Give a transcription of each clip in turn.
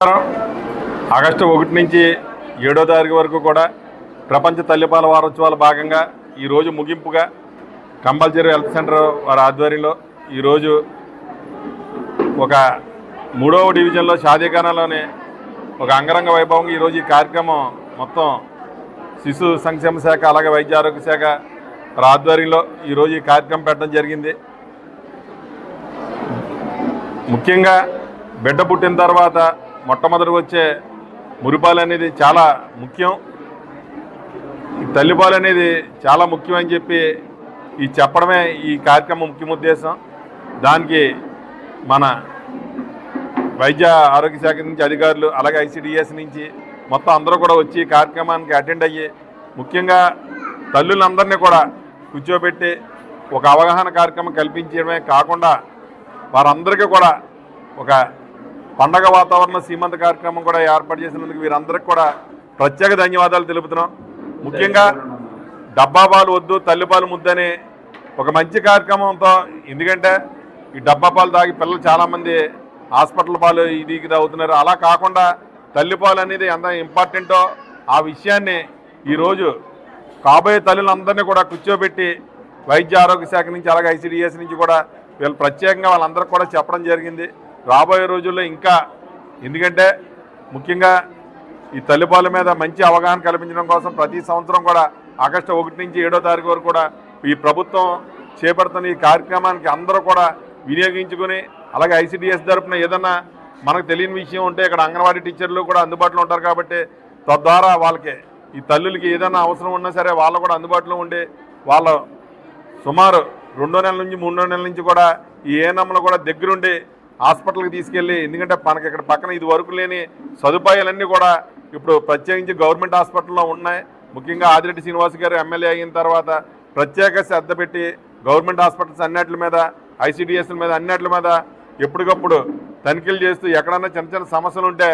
August 1 నుంచి 7వ తారీఖు వరకు కూడా ప్రపంచ తల్లిపాల వారోత్సవాల భాగంగా ఈరోజు ముగింపుగా కంపల్సరీ హెల్త్ సెంటర్ వారి ఆధ్వర్యంలో ఈరోజు ఒక 3వ డివిజన్లో షాదీఖానాలోనే ఒక అంగరంగ వైభవంగా ఈరోజు ఈ కార్యక్రమం మొత్తం శిశు సంక్షేమ శాఖ అలాగే వైద్య ఆరోగ్య శాఖ వారి ఆధ్వర్యంలో ఈరోజు ఈ కార్యక్రమం పెట్టడం జరిగింది. ముఖ్యంగా బిడ్డ పుట్టిన తర్వాత మొట్టమొదటి వచ్చే మురిపాలు అనేది చాలా ముఖ్యం. ఈ తల్లిపాలు అనేది చాలా ముఖ్యం అని చెప్పి ఈ చెప్పడమే ఈ కార్యక్రమం ముఖ్య ఉద్దేశం. దానికి మన వైద్య ఆరోగ్య శాఖ నుంచి అధికారులు అలాగే ఐసిడిఎస్ నుంచి మొత్తం అందరూ కూడా వచ్చి కార్యక్రమానికి అటెండ్ అయ్యి ముఖ్యంగా తల్లులందరినీ కూడా కూర్చోబెట్టి ఒక అవగాహన కార్యక్రమం కల్పించడమే కాకుండా వారందరికీ కూడా ఒక పండగ వాతావరణ సీమంత కార్యక్రమం కూడా ఏర్పాటు చేసినందుకు వీరందరికీ కూడా ప్రత్యేక ధన్యవాదాలు తెలుపుతున్నాం. ముఖ్యంగా డబ్బా పాలు వద్దు తల్లిపాలు ముద్దని ఒక మంచి కార్యక్రమంతో, ఎందుకంటే ఈ డబ్బా పాలు తాగి పిల్లలు చాలామంది హాస్పిటల్ పాలు ఇది అవుతున్నారు. అలా కాకుండా తల్లిపాలు అనేది ఎంత ఇంపార్టెంటో ఆ విషయాన్ని ఈరోజు కాబోయే తల్లులందరినీ కూడా కూర్చోబెట్టి వైద్య ఆరోగ్య శాఖ నుంచి అలాగే ఐసిడిఎస్ నుంచి కూడా వీళ్ళు ప్రత్యేకంగా వాళ్ళందరికీ కూడా చెప్పడం జరిగింది. రాబోయే రోజుల్లో ఇంకా, ఎందుకంటే ముఖ్యంగా ఈ తల్లిపాల మీద మంచి అవగాహన కల్పించడం కోసం ప్రతి సంవత్సరం కూడా ఆగస్టు 1 నుంచి 7వ తారీఖు వరకు కూడా ఈ ప్రభుత్వం చేపడుతున్న ఈ కార్యక్రమానికి అందరూ కూడా వినియోగించుకుని అలాగే ఐసిడిఎస్ తరపున ఏదన్నా మనకు తెలియని విషయం ఉంటే ఇక్కడ అంగన్వాడీ టీచర్లు కూడా అందుబాటులో ఉంటారు కాబట్టి తద్వారా వాళ్ళకి ఈ తల్లులకి ఏదైనా అవసరం ఉన్నా సరే వాళ్ళు కూడా అందుబాటులో ఉండి వాళ్ళు సుమారు 2వ నెల నుంచి 3వ నెల నుంచి కూడా ఈ ఏఎన్ఎంలు కూడా దగ్గరుండి హాస్పిటల్కి తీసుకెళ్ళి, ఎందుకంటే మనకి ఇక్కడ పక్కన ఇది వరకు లేని సదుపాయాలన్నీ కూడా ఇప్పుడు ప్రత్యేకించి గవర్నమెంట్ హాస్పిటల్లో ఉన్నాయి. ముఖ్యంగా ఆదిరెడ్డి శ్రీనివాస్ గారు ఎమ్మెల్యే అయిన తర్వాత ప్రత్యేక శ్రద్ధ పెట్టి గవర్నమెంట్ హాస్పిటల్స్ అన్నిటి మీద ఐసిడిఎస్ల మీద అన్నిటి మీద ఎప్పటికప్పుడు తనిఖీలు చేస్తూ ఎక్కడన్నా చిన్న చిన్న సమస్యలు ఉంటే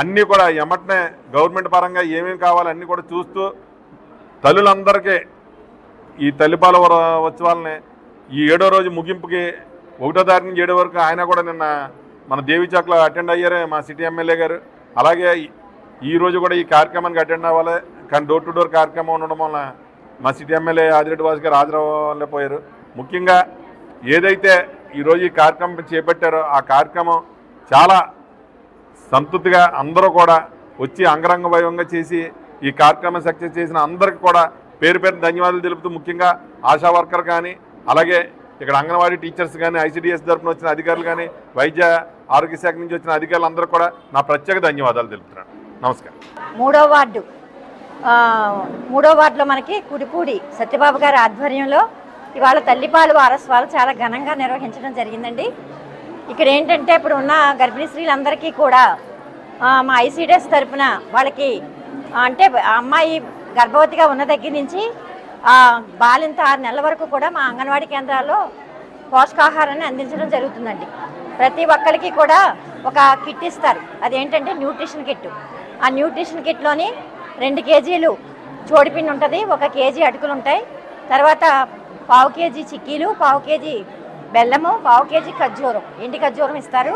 అన్నీ కూడా ఎమ్మటనే గవర్నమెంట్ పరంగా ఏమేమి కావాలో అన్నీ కూడా చూస్తూ తల్లులందరికీ ఈ తల్లిపాల ఉత్సవాలని ఈ 7వ రోజు ముగింపుకి 1వ తారీఖు నుంచి 7 వరకు ఆయన కూడా నిన్న మన దేవిచాక్లో అటెండ్ అయ్యారు మా సిటీ ఎమ్మెల్యే గారు. అలాగే ఈరోజు కూడా ఈ కార్యక్రమానికి అటెండ్ అవ్వాలి, కానీ డోర్ టు డోర్ కార్యక్రమం ఉండడం వల్ల మా సిటీ ఎమ్మెల్యే ఆదిరెడ్డి వాసు గారు హాజరవ్వలేకపోయారు. ముఖ్యంగా ఏదైతే ఈరోజు ఈ కార్యక్రమం చేపట్టారో ఆ కార్యక్రమం చాలా సంతృప్తిగా అందరూ కూడా వచ్చి అంగరంగ వైభవంగా చేసి ఈ కార్యక్రమం సక్సెస్ చేసిన అందరికీ కూడా పేరు పేరు ధన్యవాదాలు తెలుపుతూ, ముఖ్యంగా ఆశా వర్కర్ కానీ అలాగే ఇక్కడ అంగన్వాడీ టీచర్స్ కానీ ఐసిడిఎస్ తరఫున వచ్చిన అధికారులు కానీ వైద్య ఆరోగ్య శాఖ నుంచి వచ్చిన అధికారులు అందరూ కూడా నా ప్రత్యేక ధన్యవాదాలు తెలుపుతున్నాను. నమస్కారం. 3వ వార్డులో మనకి కుడిపూడి సత్యబాబు గారి ఆధ్వర్యంలో ఇవాళ తల్లిపాలు వారోత్సవాలు చాలా ఘనంగా నిర్వహించడం జరిగిందండి. ఇక్కడ ఏంటంటే ఇప్పుడు ఉన్న గర్భిణీ స్త్రీలందరికీ కూడా మా ఐసిడిఎస్ తరఫున వాళ్ళకి అంటే అమ్మాయి గర్భవతిగా ఉన్న దగ్గర నుంచి బాలింత 6 నెలల వరకు కూడా మా అంగన్వాడీ కేంద్రాల్లో పోషకాహారాన్ని అందించడం జరుగుతుందండి. ప్రతి ఒక్కరికి కూడా ఒక కిట్ ఇస్తారు, అదేంటంటే న్యూట్రిషన్ కిట్. ఆ న్యూట్రిషన్ కిట్లోని 2 కేజీలు చోడిపిండి ఉంటుంది, 1 కేజీ అటుకులు ఉంటాయి, తర్వాత 1/2 కేజీ చిక్కీలు, 1/2 కేజీ బెల్లము, 1/2 కేజీ ఖర్జూరం, ఎండి ఖర్జూరం ఇస్తారు.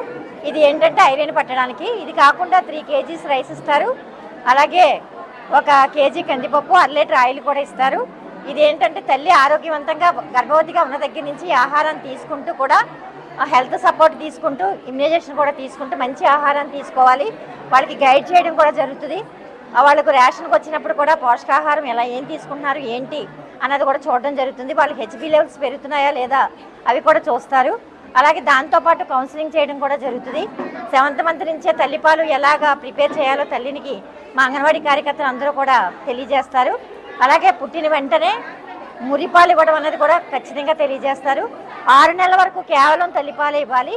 ఇది ఏంటంటే ఐరన్ పట్టడానికి. ఇది కాకుండా 3 కేజీస్ రైస్ ఇస్తారు, అలాగే 1 కేజీ కందిపప్పు, 1 లీటర్ ఆయిల్ కూడా ఇస్తారు. ఇది ఏంటంటే తల్లి ఆరోగ్యవంతంగా గర్భవతిగా ఉన్న దగ్గర నుంచి ఆహారాన్ని తీసుకుంటూ కూడా హెల్త్ సపోర్ట్ తీసుకుంటూ ఇమ్యునైజేషన్ కూడా తీసుకుంటూ మంచి ఆహారాన్ని తీసుకోవాలి. వాళ్ళకి గైడ్ చేయడం కూడా జరుగుతుంది. వాళ్ళకు రేషన్కి వచ్చినప్పుడు కూడా పోషకాహారం ఎలా ఏం తీసుకుంటున్నారు ఏంటి అన్నది కూడా చూడడం జరుగుతుంది. వాళ్ళకి హెచ్బి లెవెల్స్ పెరుగుతున్నాయా లేదా అవి కూడా చూస్తారు. అలాగే దాంతోపాటు కౌన్సిలింగ్ చేయడం కూడా జరుగుతుంది. 7th మంత్ నుంచే తల్లిపాలు ఎలాగా ప్రిపేర్ చేయాలో తల్లినికి మా అంగన్వాడీ కార్యకర్తలు అందరూ కూడా తెలియజేస్తారు. అలాగే పుట్టిన వెంటనే మురిపాలు ఇవ్వడం అనేది కూడా ఖచ్చితంగా తెలియజేస్తారు. 6 నెలల వరకు కేవలం తల్లిపాలే ఇవ్వాలి.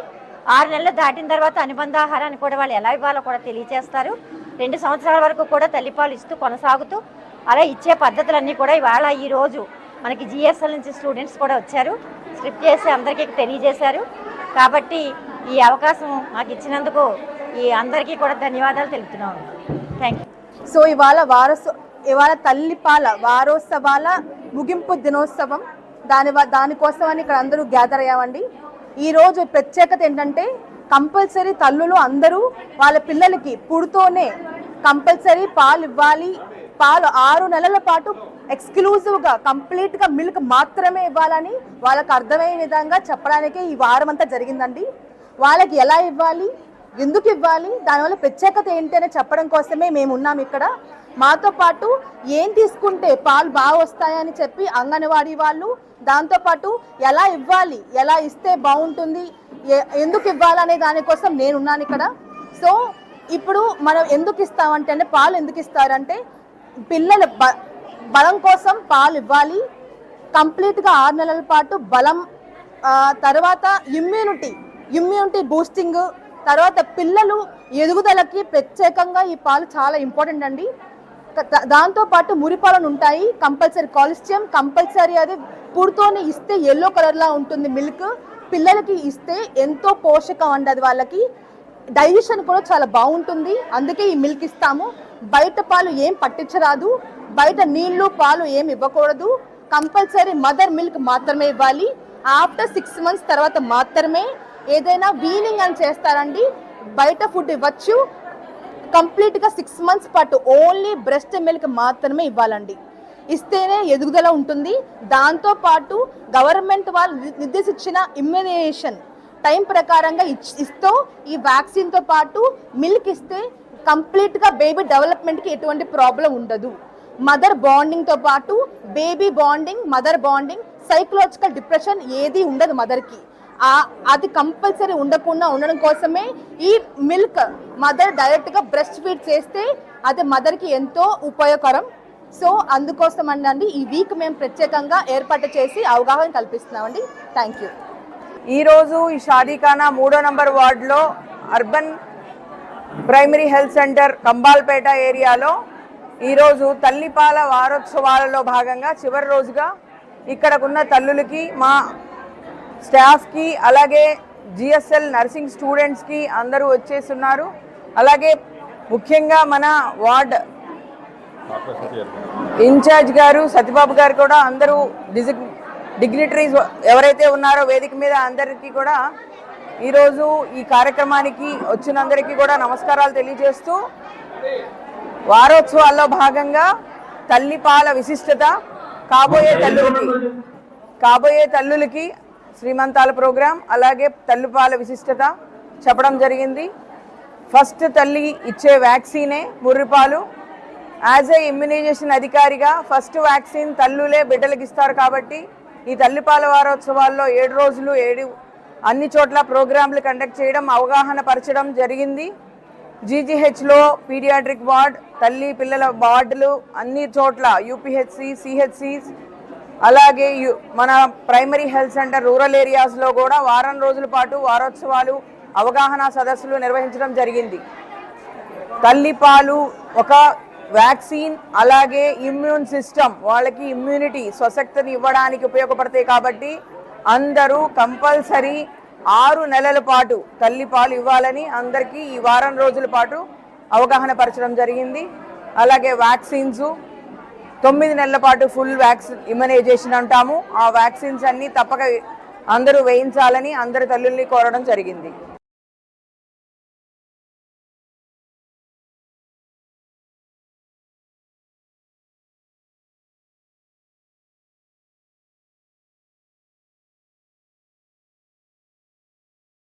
6 నెలలు దాటిన తర్వాత అనుబంధ ఆహారాన్ని కూడా వాళ్ళు ఎలా ఇవ్వాలో కూడా తెలియజేస్తారు. 2 సంవత్సరాల వరకు కూడా తల్లిపాలు ఇస్తూ కొనసాగుతూ అలా ఇచ్చే పద్ధతులన్నీ కూడా ఇవాళ ఈరోజు మనకి జిఎస్ఎల్ నుంచి స్టూడెంట్స్ కూడా వచ్చారు, స్క్రిప్ట్ చేసి అందరికీ తెలియజేశారు. కాబట్టి ఈ అవకాశం మాకు ఇచ్చినందుకు ఈ అందరికీ కూడా ధన్యవాదాలు తెలుపుతున్నాము. Thank you. సో ఇవాళ తల్లిపాల వారోత్సవాల ముగింపు దినోత్సవం, దానికోసమని ఇక్కడ అందరూ గ్యాదర్ అయ్యామండి. ఈరోజు ప్రత్యేకత ఏంటంటే కంపల్సరీ తల్లులు అందరూ వాళ్ళ పిల్లలకి పుడుతోనే కంపల్సరీ పాలు ఇవ్వాలి. పాలు 6 నెలల పాటు ఎక్స్క్లూజివ్గా కంప్లీట్గా మిల్క్ మాత్రమే ఇవ్వాలని వాళ్ళకి అర్థమయ్యే విధంగా చెప్పడానికి ఈ వారం అంతా జరిగిందండి. వాళ్ళకి ఎలా ఇవ్వాలి, ఎందుకు ఇవ్వాలి, దానివల్ల ప్రత్యేకత ఏంటి అని చెప్పడం కోసమే మేము ఉన్నాం ఇక్కడ. మాతో పాటు ఏం తీసుకుంటే పాలు బాగా వస్తాయని చెప్పి అంగన్వాడీ వాళ్ళు, దాంతోపాటు ఎలా ఇవ్వాలి, ఎలా ఇస్తే బాగుంటుంది, ఎందుకు ఇవ్వాలనే దానికోసం నేనున్నాను ఇక్కడ. సో ఇప్పుడు మనం ఎందుకు ఇస్తామంటే, పాలు ఎందుకు ఇస్తారంటే పిల్లల బలం కోసం పాలు ఇవ్వాలి. కంప్లీట్గా 6 నెలల పాటు బలం, తర్వాత ఇమ్యూనిటీ బూస్టింగ్, తర్వాత పిల్లలు ఎదుగుదలకి ప్రత్యేకంగా ఈ పాలు చాలా ఇంపార్టెంట్ అండి. దాంతోపాటు మురిపాలను ఉంటాయి, కంపల్సరీ కాల్షియం కంపల్సరీ, అది పుడుతోనే ఇస్తే ఎల్లో కలర్లా ఉంటుంది మిల్క్. పిల్లలకి ఇస్తే ఎంతో పోషకం అండి, అది వాళ్ళకి డైజెషన్ కూడా చాలా బాగుంటుంది. అందుకే ఈ మిల్క్ ఇస్తాము. బయట పాలు ఏం పట్టించరాదు, బయట నీళ్లు పాలు ఏం ఇవ్వకూడదు. కంపల్సరీ మదర్ మిల్క్ మాత్రమే ఇవ్వాలి. ఆఫ్టర్ 6 months తర్వాత మాత్రమే ఏదైనా వీనింగ్ అని చేస్తారండి, బయట ఫుడ్ ఇవ్వచ్చు. కంప్లీట్గా 6 months పాటు ఓన్లీ బ్రెస్ట్ మిల్క్ మాత్రమే ఇవ్వాలండి, ఇస్తేనే ఎదుగుదల ఉంటుంది. దాంతోపాటు గవర్నమెంట్ వాళ్ళు నిర్దేశించిన ఇమ్యునైజేషన్ టైం ప్రకారంగా ఇస్తూ ఈ వ్యాక్సిన్తో పాటు మిల్క్ ఇస్తే కంప్లీట్గా బేబీ డెవలప్మెంట్కి ఎటువంటి ప్రాబ్లం ఉండదు. మదర్ బాండింగ్తో పాటు baby bonding, mother bonding, psychological depression ఏది ఉండదు మదర్కి. అది కంపల్సరీ ఉండకుండా ఉండడం కోసమే ఈ మిల్క్ మదర్ డైరెక్ట్గా బ్రెస్ట్ ఫీడ్ చేస్తే అది మదర్కి ఎంతో ఉపయోగకరం. సో అందుకోసం అండి ఈ వీక్ మేము ప్రత్యేకంగా ఏర్పాటు చేసి అవగాహన కల్పిస్తున్నామండి. Thank you. ఈరోజు ఈ షాదీఖానా 3వ నంబర్ వార్డులో అర్బన్ ప్రైమరీ హెల్త్ సెంటర్ కంబాల్పేట ఏరియాలో ఈరోజు తల్లిపాల వారోత్సవాలలో భాగంగా చివరి రోజుగా ఇక్కడకున్న తల్లులకి, మా స్టాఫ్కి, అలాగే జిఎస్ఎల్ నర్సింగ్ స్టూడెంట్స్కి అందరూ వచ్చేస్తున్నారు. అలాగే ముఖ్యంగా మన వార్డ్ ఇన్ఛార్జ్ గారు సత్యబాబు గారు కూడా అందరూ డిగ్నిటరీస్ ఎవరైతే ఉన్నారో వేదిక మీద అందరికీ కూడా ఈరోజు ఈ కార్యక్రమానికి వచ్చినందరికీ కూడా నమస్కారాలు తెలియజేస్తూ, వారోత్సవాల్లో భాగంగా తల్లిపాల విశిష్టత, కాబోయే తల్లులకి శ్రీమంతాల ప్రోగ్రాం, అలాగే తల్లిపాల విశిష్టత చెప్పడం జరిగింది. ఫస్ట్ తల్లి ఇచ్చే వ్యాక్సినే ముర్రిపాలు. యాజ్ ఏ ఇమ్యునైజేషన్ అధికారిగా ఫస్ట్ వ్యాక్సిన్ తల్లులే బిడ్డలకు ఇస్తారు కాబట్టి ఈ తల్లిపాల వారోత్సవాల్లో 7 రోజులు 7 అన్ని చోట్ల ప్రోగ్రాంలు కండక్ట్ చేయడం, అవగాహన పరచడం జరిగింది. జీజీహెచ్లో పీడియాట్రిక్ వార్డ్, తల్లి పిల్లల వార్డులు అన్ని చోట్ల, యూపీహెచ్సి, సిహెచ్సిస్, అలాగే మన ప్రైమరీ హెల్త్ సెంటర్ రూరల్ ఏరియాస్లో కూడా వారం రోజుల పాటు వారోత్సవాలు, అవగాహన సదస్సులు నిర్వహించడం జరిగింది. తల్లిపాలు ఒక వ్యాక్సిన్, అలాగే ఇమ్యూన్ సిస్టమ్, వాళ్ళకి ఇమ్యూనిటీ స్వశక్తిని ఇవ్వడానికి ఉపయోగపడతాయి కాబట్టి అందరూ కంపల్సరీ 6 నెలల పాటు తల్లిపాలు ఇవ్వాలని అందరికీ ఈ వారం రోజుల పాటు అవగాహన పరచడం జరిగింది. అలాగే వ్యాక్సిన్స్ 9 నెలల పాటు ఫుల్ వ్యాక్సిన్ ఇమ్యునైజేషన్ అంటాము, ఆ వ్యాక్సిన్స్ అన్నీ తప్పక అందరూ వేయించాలని అందరి తల్లుల్ని కోరడం జరిగింది.